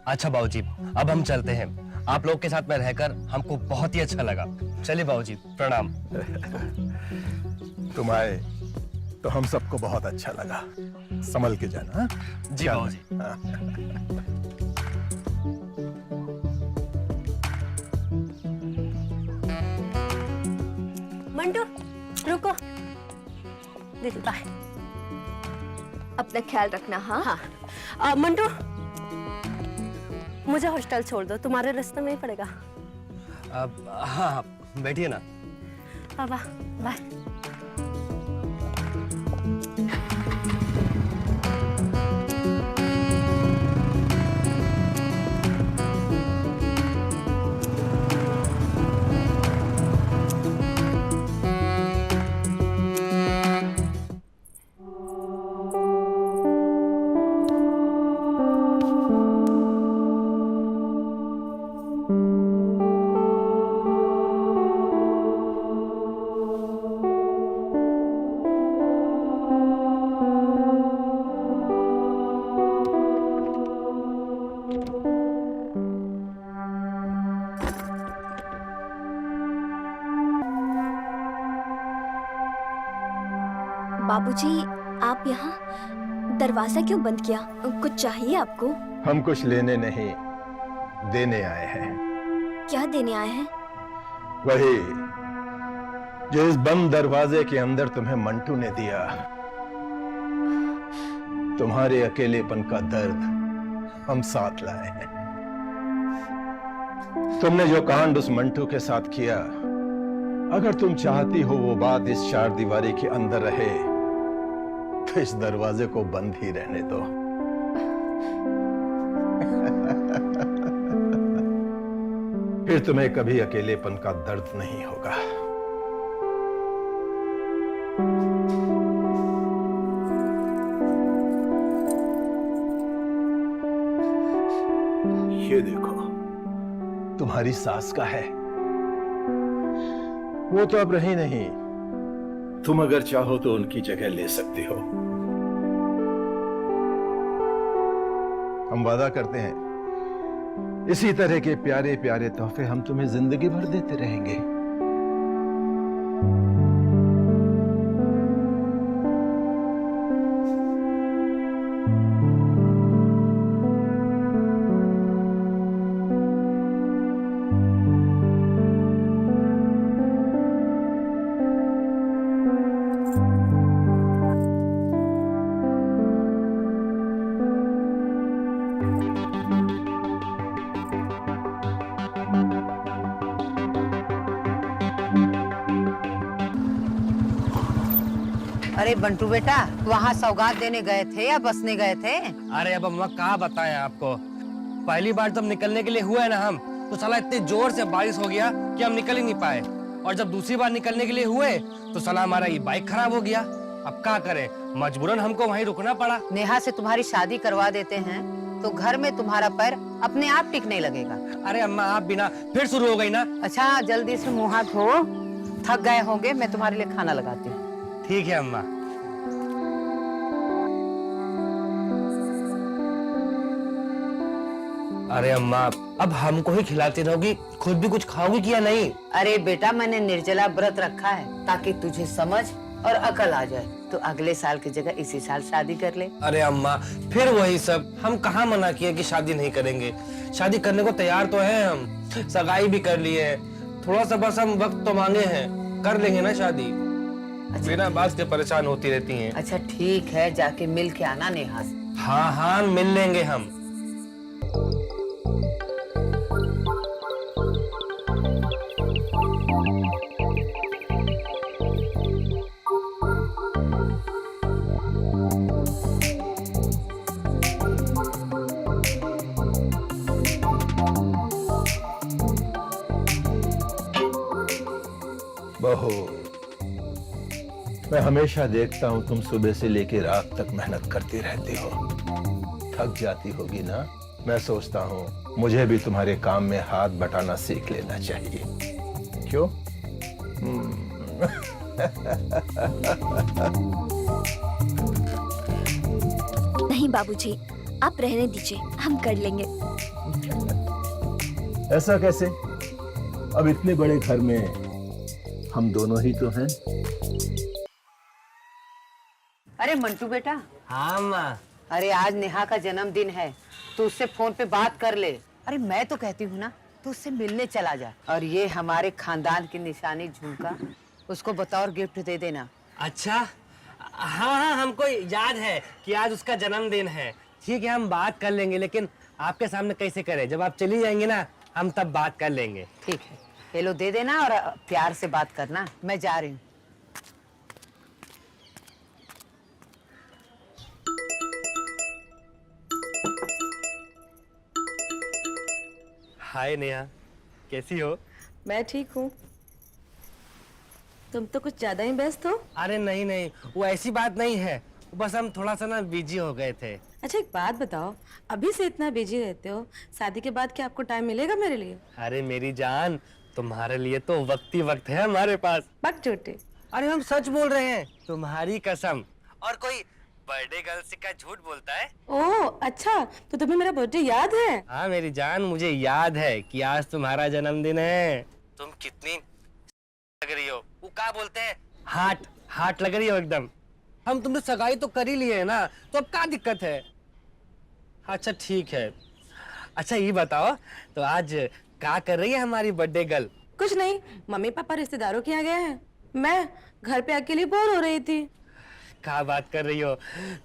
अच्छा बाबूजी, अब हम चलते हैं। आप लोग के साथ में रहकर हमको बहुत ही अच्छा लगा। चलिए बाबूजी, प्रणाम। तुम आए तो हम सबको बहुत अच्छा लगा। संभल के जाना। हाँ? जी बाबूजी। हाँ। मंटू रुको। दीदी बाय। अपना ख्याल रखना। हाँ हाँ मंटू, मुझे हॉस्टल छोड़ दो, तुम्हारे रास्ते में ही पड़ेगा। हाँ, बैठिए ना। बाबा बाय। बाबूजी, आप यहाँ दरवाजा क्यों बंद किया? कुछ चाहिए आपको? हम कुछ लेने नहीं, देने आए हैं। क्या देने आए हैं? वही जो इस बंद दरवाजे के अंदर तुम्हें मंटू ने दिया। तुम्हारे अकेलेपन का दर्द हम साथ लाए हैं। तुमने जो कांड उस मंटू के साथ किया, अगर तुम चाहती हो वो बात इस चार दीवारी के अंदर रहे, तो इस दरवाजे को बंद ही रहने दो। फिर तुम्हें कभी अकेलेपन का दर्द नहीं होगा। ये देखो, तुम्हारी सास का है। वो तो अब रही नहीं। तुम अगर चाहो तो उनकी जगह ले सकती हो। हम वादा करते हैं, इसी तरह के प्यारे प्यारे तोहफे हम तुम्हें जिंदगी भर देते रहेंगे। अरे बंटू बेटा, वहाँ सौगात देने गए थे या बसने गए थे? अरे अब अम्मा कहाँ बताएं आपको। पहली बार जब निकलने के लिए हुआ है ना हम, तो साला इतने जोर से बारिश हो गया कि हम निकल ही नहीं पाए। और जब दूसरी बार निकलने के लिए हुए तो साला हमारा ये बाइक खराब हो गया। अब क्या करें, मजबूरन हमको वहीं रुकना पड़ा। नेहा से तुम्हारी शादी करवा देते हैं तो घर में तुम्हारा पैर अपने आप टिकने लगेगा। अरे अम्मा, आप बिना फिर शुरू हो गई ना। अच्छा जल्दी से मुँह हाथ धो, थक गए होंगे, मैं तुम्हारे लिए खाना लगाती हूँ। ठीक है अम्मा। अरे अम्मा, अब हमको ही खिलाती रहोगी, खुद भी कुछ खाओगी कि या नहीं? अरे बेटा, मैंने निर्जला व्रत रखा है ताकि तुझे समझ और अकल आ जाए, तो अगले साल की जगह इसी साल शादी कर ले। अरे अम्मा, फिर वही सब। हम कहाँ मना किए कि शादी नहीं करेंगे। शादी करने को तैयार तो हैं हम, सगाई भी कर लिए है। थोड़ा सा बस हम वक्त तो मांगे हैं, कर लेंगे ना शादी। बिना बात के परेशान होती रहती हैं। अच्छा ठीक है, जाके मिल के आना नेहा से। हाँ हाँ, मिल लेंगे हम। बहू, मैं हमेशा देखता हूँ तुम सुबह से लेकर रात तक मेहनत करती रहती हो। थक जाती होगी ना। मैं सोचता हूँ मुझे भी तुम्हारे काम में हाथ बटाना सीख लेना चाहिए। क्यों? नहीं बाबूजी, आप रहने दीजिए, हम कर लेंगे। ऐसा कैसे? अब इतने बड़े घर में हम दोनों ही तो हैं। अरे मंटू बेटा, हाँ माँ। अरे आज नेहा का जन्मदिन है, तो उससे फोन पे बात कर ले। अरे मैं तो कहती हूँ ना, तो उससे मिलने चला जा। और ये हमारे खानदान की निशानी झुमका उसको बतौर गिफ्ट दे देना। अच्छा, हाँ हाँ, हमको याद है कि आज उसका जन्मदिन है। ठीक है, हम बात कर लेंगे, लेकिन आपके सामने कैसे करें? जब आप चली जाएंगे ना, हम तब बात कर लेंगे। ठीक है, ये लो दे देना और प्यार से बात करना। मैं जा रही हूँ। हाय नेहा, कैसी हो? मैं ठीक हूँ। तुम तो कुछ ज्यादा ही व्यस्त हो। अरे नहीं नहीं, वो ऐसी बात नहीं है, बस हम थोड़ा सा ना बिजी हो गए थे। अच्छा एक बात बताओ, अभी से इतना बिजी रहते हो, शादी के बाद क्या आपको टाइम मिलेगा मेरे लिए? अरे मेरी जान, तुम्हारे लिए तो वक्त ही वक्त है हमारे पास। बक झूठे। अरे हम सच बोल रहे हैं, तुम्हारी कसम। और कोई बर्थडे गर्ल से क्या झूठ बोलता है? ओह अच्छा, तो तुम्हें मेरा बर्थडे याद है? हाँ मेरी जान, मुझे याद है कि आज तुम्हारा जन्मदिन है। तुम कितनी लग रही हो, वो क्या बोलते हैं, हार्ट हार्ट लग रही हो एकदम। हम तुमने सगाई तो कर ही लिए है ना, तो अब क्या दिक्कत है? अच्छा ठीक है। अच्छा ये बताओ, तो आज क्या कर रही है हमारी बर्थडे गर्ल? कुछ नहीं, मम्मी पापा रिश्तेदारों के यहाँ गए हैं, मैं घर पे अकेली बोर हो रही थी। क्या बात कर रही हो?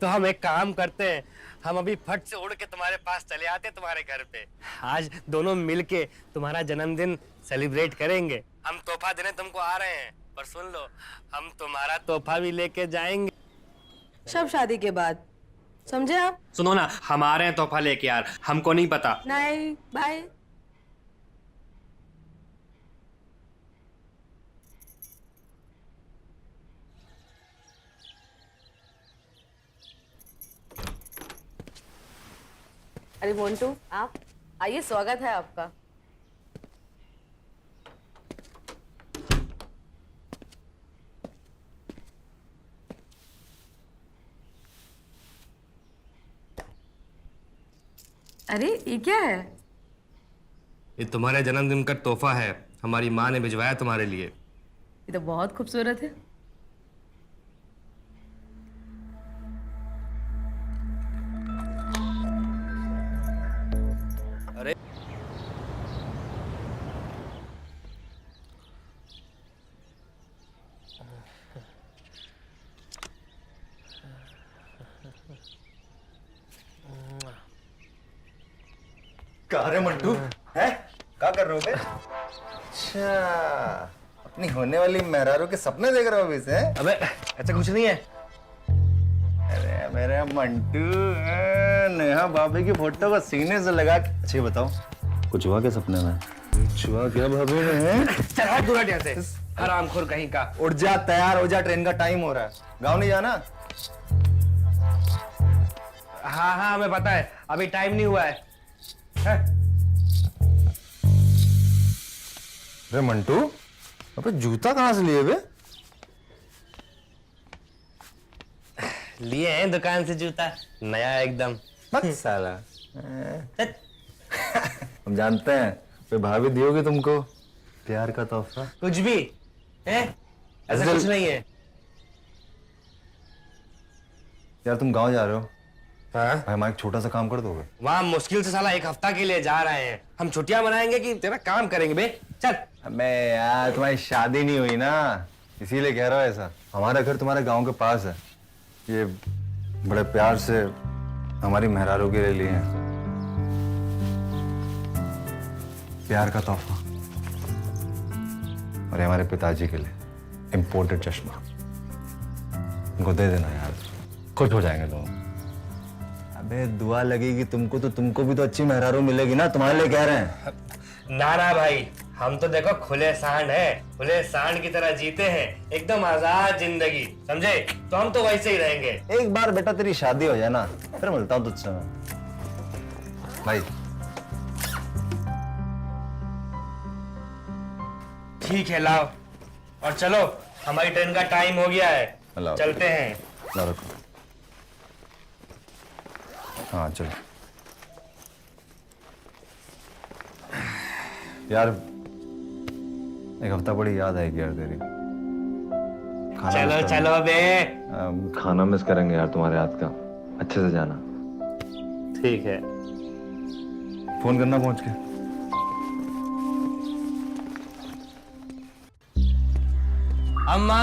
तो हम एक काम करते हैं, हम अभी फट से उड़ के तुम्हारे पास चले आते हैं, तुम्हारे घर पे। आज दोनों मिलके तुम्हारा जन्मदिन सेलिब्रेट करेंगे। हम तोहफा देने तुमको आ रहे हैं, पर सुन लो, हम तुम्हारा तोहफा भी लेके जाएंगे। सब शादी के बाद, समझे आप? सुनो ना, हम आ रहे हैं तोहफा लेके यार, हमको नहीं पता। नहीं, बाय। अरे मोन्टू, आप आइए, स्वागत है आपका। अरे ये क्या है? ये तुम्हारे जन्मदिन का तोहफा है, हमारी माँ ने भिजवाया तुम्हारे लिए। ये तो बहुत खूबसूरत है। अरे कहा रे मंटू है? क्या कर रहे हो बे? अच्छा, अपनी होने वाली मेहरारू के सपने देख रहे हो अभी से? अबे ऐसा कुछ नहीं है। अरे मेरे मंटू, नेहा भाभी की फोटो को सीने से लगा के। अच्छा ये बताओ, कुछ हुआ क्या सपने में? कुछ हुआ क्या भाभी में? चल हट दूर हट यहाँ से, हरामखोर कहीं का। उठ जा, तैयार हो जा, ट्रेन का टाइम हो रहा है। गाँव नहीं जाना? हाँ हाँ हमें पता है, अभी टाइम नहीं हुआ है। अरे मंटू, अबे जूता कहाँ से लिए बे? लिए हैं दुकान से जूता, नया एकदम। बस साला। हम जानते हैं, वे भाभी दियोगे तुमको प्यार का तोहफा। कुछ भी है, ऐसा कुछ नहीं है। यार तुम गांव जा रहे हो, हाँ? भाई हमारा एक छोटा सा काम कर दोगे? वहाँ मुश्किल से साला एक हफ्ता के लिए जा रहे हैं, हम छुट्टियां मनाएंगे कि तेरा काम करेंगे बे? चल। अबे यार तुम्हारी शादी नहीं हुई ना, इसीलिए कह रहा हूँ ऐसा। हमारा घर तुम्हारे गांव के पास है, ये बड़े प्यार से हमारी मेहरारू के लिए लिए हैं प्यार का तोहफा, और ये हमारे पिताजी के लिए इम्पोर्टेड चश्मा। उनको दे देना यार, खुश हो जाएंगे लोग। अबे दुआ लगेगी तुमको तो तुमको भी तो अच्छी मेहरारू मिलेगी ना, तुम्हारे लिए कह रहे हैं। ना ना भाई, हम तो देखो खुले सांड है, खुले सांड की तरह जीते हैं, एकदम आजाद जिंदगी, समझे? तो हम तो वैसे ही रहेंगे। एक बार बेटा तेरी शादी हो जाए ना, फिर मिलता हूँ तुझसे मैं। भाई ठीक है, लाओ और चलो, हमारी ट्रेन का टाइम हो गया है, लाओ। चलते हैं। ला रखो। हाँ चलो। यार एक हफ्ता बड़ी याद आएगी यार तेरी। चलो चलो बे। खाना मिस करेंगे यार तुम्हारे हाथ का। अच्छे से जाना। ठीक है। फोन करना पहुंच के। अम्मा।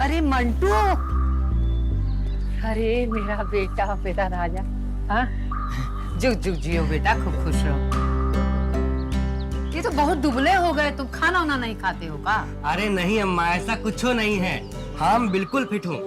अरे मंटू, अरे मेरा बेटा, मेरा राजा। हाँ, जुग जुग जियो बेटा, खूब खुश रहो। ये तो बहुत दुबले हो गए, तुम खाना वाना नहीं खाते हो का? अरे नहीं अम्मा, ऐसा कुछ नहीं है, हम बिल्कुल फिट हूँ।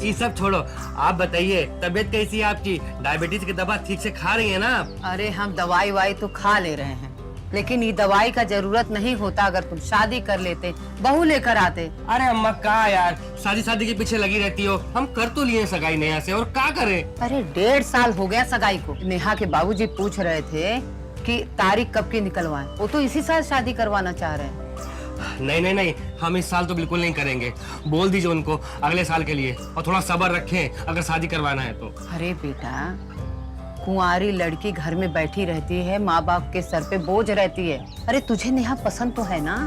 ये सब छोड़ो, आप बताइए तबीयत कैसी है आपकी? डायबिटीज की दवा ठीक से खा रही है ना आप? अरे हम दवाई वाई तो खा ले रहे हैं, लेकिन ये दवाई का जरूरत नहीं होता अगर तुम शादी कर लेते, बहू लेकर आते। अरे अम्मा का यार, शादी शादी के पीछे लगी रहती हो। हम कर तो लिए सगाई नेहा से, और क्या करें? अरे 1.5 साल हो गया सगाई को। नेहा के बाबूजी पूछ रहे थे कि तारीख कब की निकलवाएं। वो तो इसी साल शादी करवाना चाह रहे हैं। नहीं नहीं नहीं, हम इस साल तो बिल्कुल नहीं करेंगे। बोल दीजिए उनको अगले साल के लिए, और थोड़ा सब्र रखें अगर शादी करवाना है तो। अरे बेटा, कुंवारी लड़की घर में बैठी रहती है, माँ बाप के सर पे बोझ रहती है। अरे तुझे नेहा पसंद तो है ना?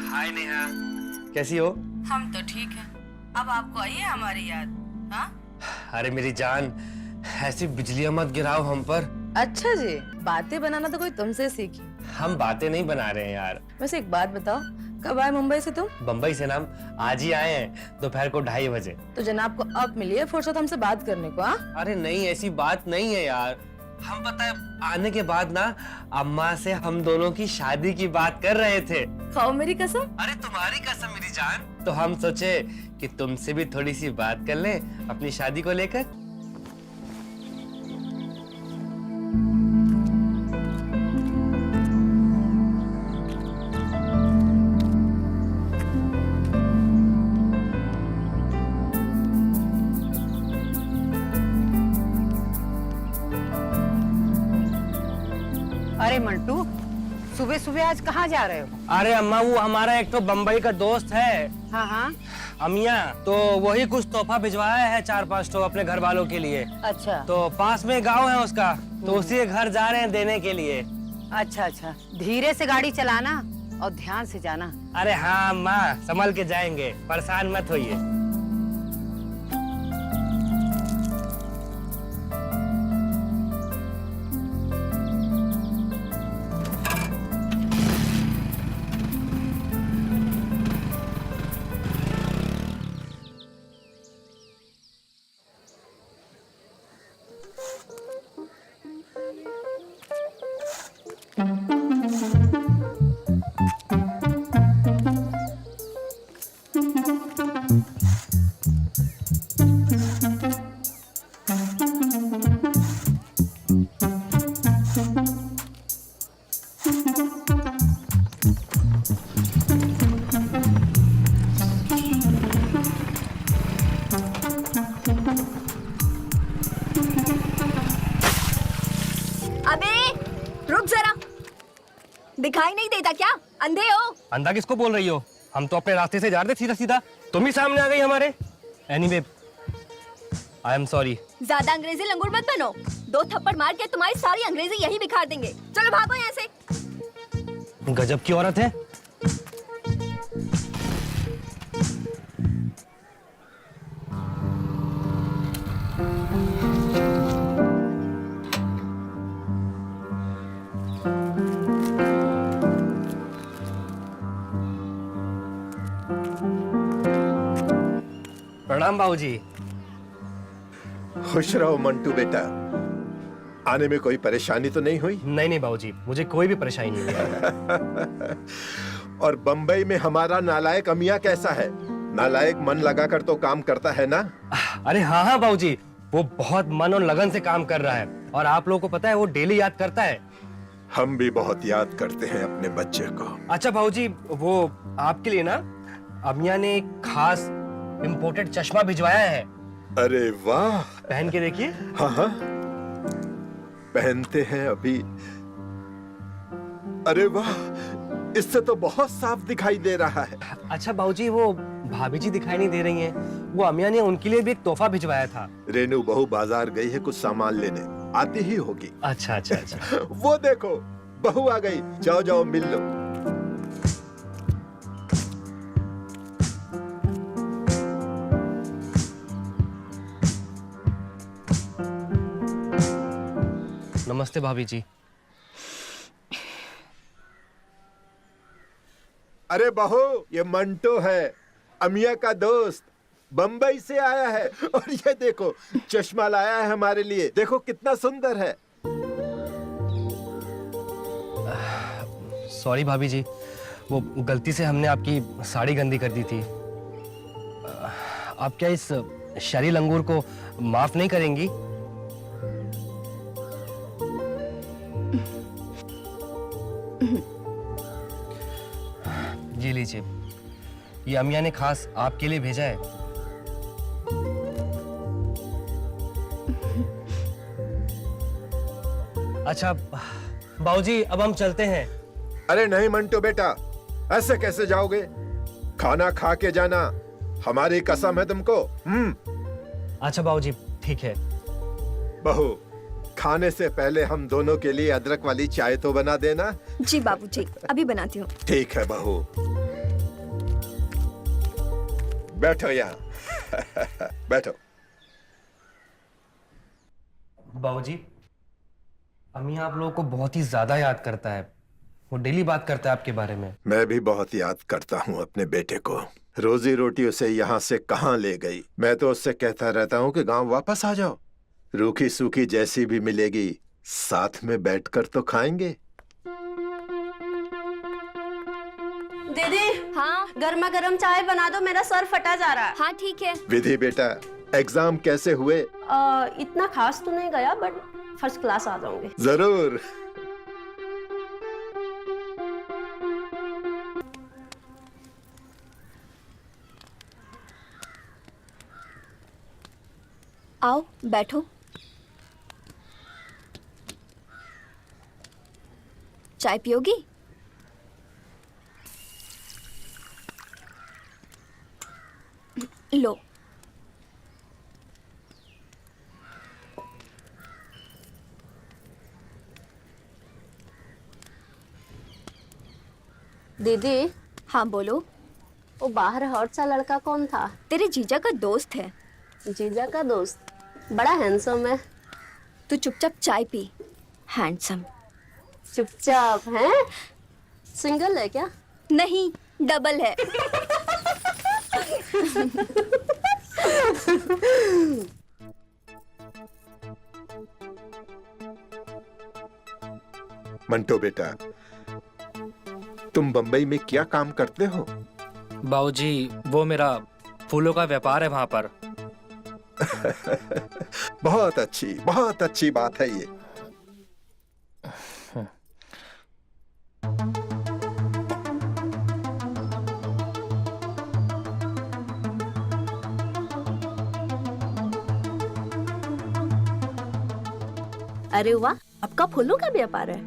हाय नेहा, कैसी हो? हम तो ठीक है। अब आपको आई है हमारी याद? हाँ? अरे मेरी जान, ऐसी बिजलियां मत गिराओ हम पर। अच्छा जी, बातें बनाना तो कोई तुमसे सीखी। हम बातें नहीं बना रहे हैं यार। वैसे एक बात बताओ, कब आए मुंबई से तुम? बम्बई से नाम आज ही आए हैं, दोपहर को 2:30 बजे। तो जनाब को अब मिली है फुर्सत हमसे बात करने को? हाँ? अरे नहीं, ऐसी बात नहीं है यार। हम पता है आने के बाद ना अम्मा से हम दोनों की शादी की बात कर रहे थे। खाओ मेरी कसम। अरे तुम्हारी कसम मेरी जान। तो हम सोचे कि तुमसे भी थोड़ी सी बात कर लें अपनी शादी को लेकर। अरे मंटू, सुबह सुबह आज कहाँ जा रहे हो? अरे अम्मा, वो हमारा एक तो बम्बई का दोस्त है हाँ हाँ। अमिया, तो वही कुछ तोहफा भिजवाया है 4-5 तो अपने घर वालों के लिए। अच्छा तो पास में गांव है उसका, तो उसी के घर जा रहे हैं देने के लिए। अच्छा अच्छा, धीरे से गाड़ी चलाना और ध्यान से जाना। अरे हाँ अम्मा, संभल के जाएंगे, परेशान मत होइए। अबे रुक जरा, दिखाई नहीं देता क्या? अंधे हो? अंधा किसको बोल रही हो? हम तो अपने रास्ते से जा रहे थे सीधा सीधा, तुम ही सामने आ गई हमारे। Anyway, I am sorry. ज्यादा अंग्रेजी लंगूर मत बनो, 2 थप्पड़ मार के तुम्हारी सारी अंग्रेजी यही बिखार देंगे। चलो भागो यहाँ से। गजब की औरत है। प्रणाम बाबूजी। खुश रहो मंटू बेटा। आने में कोई परेशानी तो नहीं हुई? नहीं नहीं बाबूजी, मुझे कोई भी परेशानी नहीं है। और बंबई में हमारा नालायक अमिया कैसा है? नालायक मन लगाकर तो काम करता है ना? अरे हाँ हाँ बाबूजी, वो बहुत मन और लगन से काम कर रहा है, और आप लोगों को पता है वो डेली याद करता है। हम भी बहुत याद करते हैं अपने बच्चे को। अच्छा बाबूजी, वो आपके लिए ना अमिया ने एक खास इम्पोर्टेड चश्मा भिजवाया है। अरे वाह, पहन के देखिए। हाँ हाँ, पहनते हैं अभी। अरे वाह, इससे तो बहुत साफ दिखाई दे रहा है। अच्छा बाबूजी, वो भाभी जी दिखाई नहीं दे रही हैं, वो अमिया ने उनके लिए भी एक तोहफा भिजवाया था। रेनू बहू बाजार गई है कुछ सामान लेने, आती ही होगी। अच्छा अच्छा अच्छा। वो देखो, बहू आ गई, जाओ जाओ मिल लो। नमस्ते भाभी जी। अरे बहू, ये मंटो है, अमिया का दोस्त, बंबई से आया है। और ये देखो, चश्मा लाया है हमारे लिए, देखो कितना सुंदर है। सॉरी भाभी जी, वो गलती से हमने आपकी साड़ी गंदी कर दी थी। आप क्या इस शरी लंगूर को माफ नहीं करेंगी? ये लीजिए, ये अमिया ने खास आपके लिए भेजा है। अच्छा बाबूजी, अब हम चलते हैं। अरे नहीं मंटो बेटा, ऐसे कैसे जाओगे? खाना खा के जाना, हमारी कसम है तुमको। अच्छा बाबूजी, ठीक है। बहू, खाने से पहले हम दोनों के लिए अदरक वाली चाय तो बना देना। जी बाबूजी, अभी बनाती हूँ। ठीक है बहू, बैठो यहाँ। बैठो। बाबूजी, अम्मी आप लोगों को बहुत ही ज्यादा याद करता है, वो डेली बात करता है आपके बारे में। मैं भी बहुत याद करता हूँ अपने बेटे को। रोजी रोटी उसे यहाँ से कहाँ ले गई। मैं तो उससे कहता रहता हूँ कि गांव वापस आ जाओ, रूखी सूखी जैसी भी मिलेगी साथ में बैठकर तो खाएंगे। दीदी, हाँ गर्मा गर्म चाय बना दो, मेरा सर फटा जा रहा है। हाँ ठीक है। विधि बेटा, एग्जाम कैसे हुए? इतना खास तो नहीं गया, बट फर्स्ट क्लास आ जाऊंगी। जरूर। आओ बैठो। चाय पियोगी? लो। दीदी, हाँ बोलो। वो बाहर हॉट सा लड़का कौन था? तेरे जीजा का दोस्त है। जीजा का दोस्त? बड़ा हैंडसम है। तू चुपचाप चाय पी। हैंडसम? चुपचाप है? सिंगल है क्या? नहीं, डबल है। मंटो बेटा, तुम बंबई में क्या काम करते हो? बाबूजी, वो मेरा फूलों का व्यापार है वहां पर। बहुत अच्छी बात है ये। अरे वाह, आपका फूलों का व्यापार है?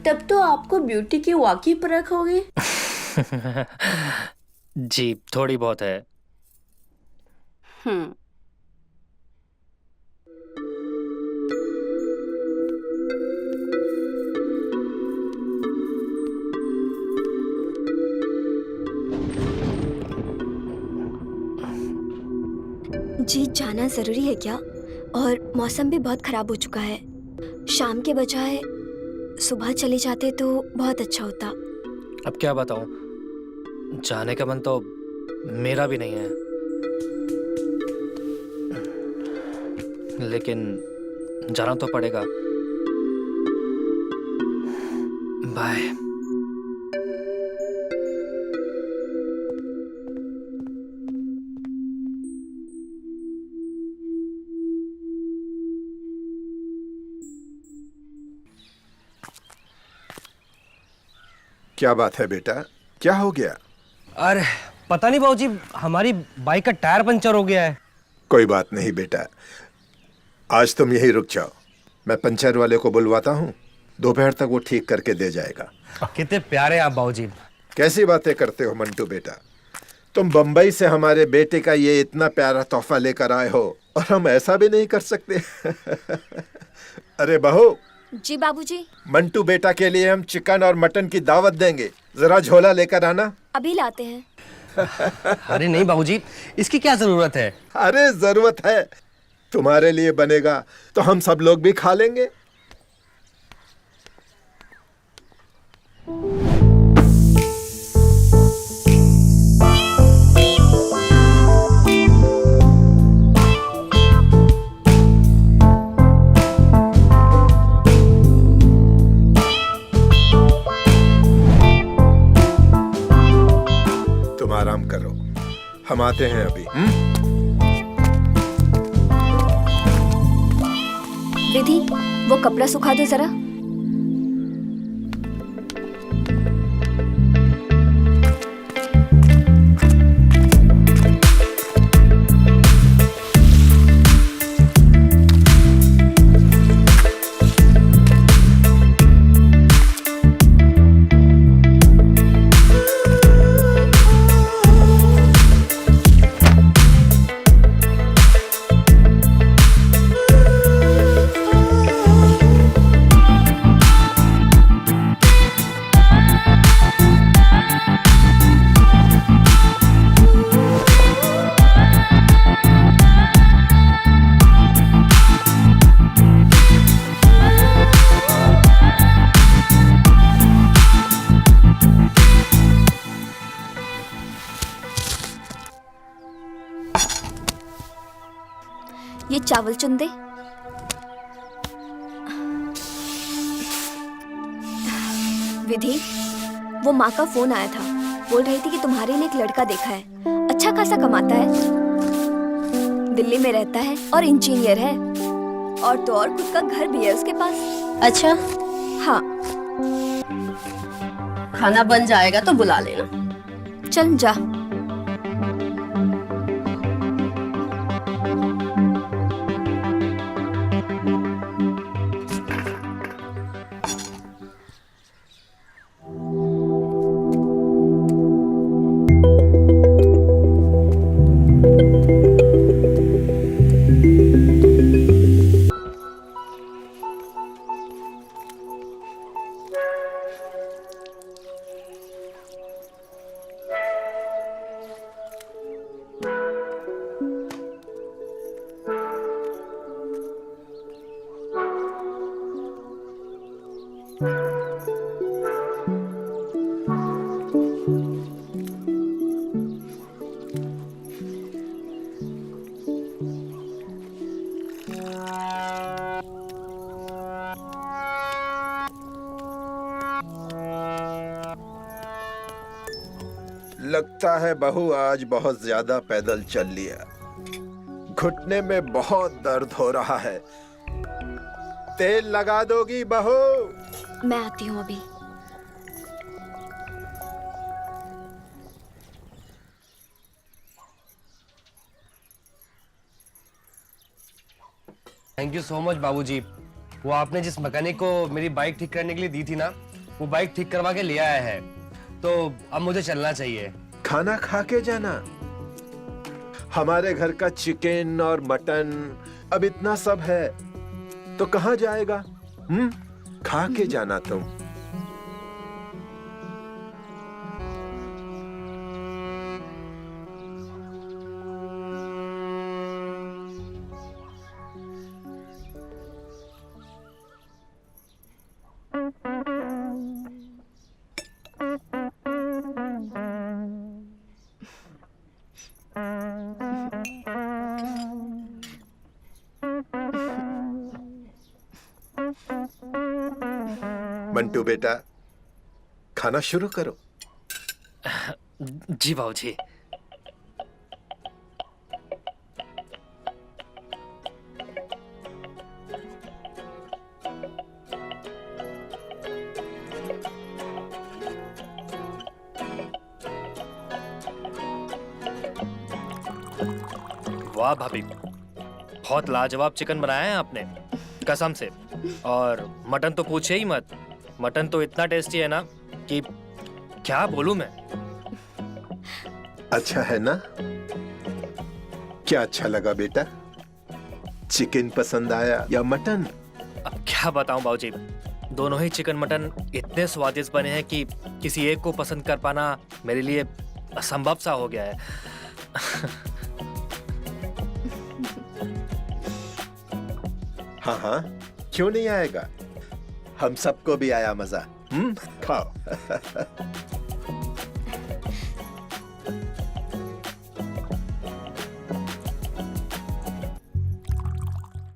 तब तो आपको ब्यूटी की वाकई परख होगी। जी, थोड़ी बहुत है। जी, जाना जरूरी है क्या? और मौसम भी बहुत खराब हो चुका है। शाम के बजाय सुबह चले जाते तो बहुत अच्छा होता। अब क्या बताऊं, जाने का मन तो मेरा भी नहीं है। लेकिन जाना तो पड़ेगा। बाय। क्या बात है बेटा, क्या हो गया? अरे पता नहीं बाबूजी, हमारी बाइक का टायर पंचर हो गया है। कोई बात नहीं बेटा, आज तुम यहीं रुक जाओ, मैं पंचर वाले को बुलवाता हूँ, दोपहर तक वो ठीक करके दे जाएगा। कितने प्यारे आप बाबूजी। कैसी बातें करते हो मंटू बेटा, तुम बंबई से हमारे बेटे का ये इतना प्यारा तोहफा लेकर आए हो और हम ऐसा भी नहीं कर सकते। अरे बहू। जी बाबूजी। मंटू बेटा के लिए हम चिकन और मटन की दावत देंगे, जरा झोला लेकर आना। अभी लाते हैं। अरे नहीं बाबूजी, इसकी क्या जरूरत है? अरे जरूरत है, तुम्हारे लिए बनेगा तो हम सब लोग भी खा लेंगे। तुम आराम करो, हम आते हैं अभी। विधि, वो कपड़ा सुखा दो जरा। ये चावल चुन दे। विधि, वो माँ का फोन आया था, बोल रही थी कि तुम्हारे लिए एक लड़का देखा है, अच्छा खासा कमाता है, दिल्ली में रहता है और इंजीनियर है, और तो और खुद का घर भी है उसके पास। अच्छा, हाँ। खाना बन जाएगा तो बुला लेना। चल जा। लगता है बहू आज बहुत ज्यादा पैदल चल लिया, घुटने में बहुत दर्द हो रहा है, तेल लगा दोगी बहू? मैं आती हूँ अभी। थैंक यू सो मच बाबूजी। वो आपने जिस मैकेनिक को मेरी बाइक ठीक करने के लिए दी थी ना, वो बाइक ठीक करवा के ले आया है, तो अब मुझे चलना चाहिए। खाना खा के जाना, हमारे घर का चिकन और मटन अब इतना सब है तो कहाँ जाएगा? खा के जाना तुम। मंटू बेटा, खाना शुरू करो। जी बाबूजी। वाह भाभी, बहुत लाजवाब चिकन बनाया है आपने, कसम से। और मटन तो पूछे ही मत, मटन तो इतना टेस्टी है ना कि क्या बोलूं मैं। अच्छा है ना? क्या अच्छा लगा बेटा? चिकन पसंद आया या मटन? अब क्या बताऊं बाबूजी, दोनों ही चिकन मटन इतने स्वादिष्ट बने हैं कि किसी एक को पसंद कर पाना मेरे लिए असंभव सा हो गया है। हाँ हाँ, क्यों नहीं आएगा? हम सबको भी आया मजा। खाओ।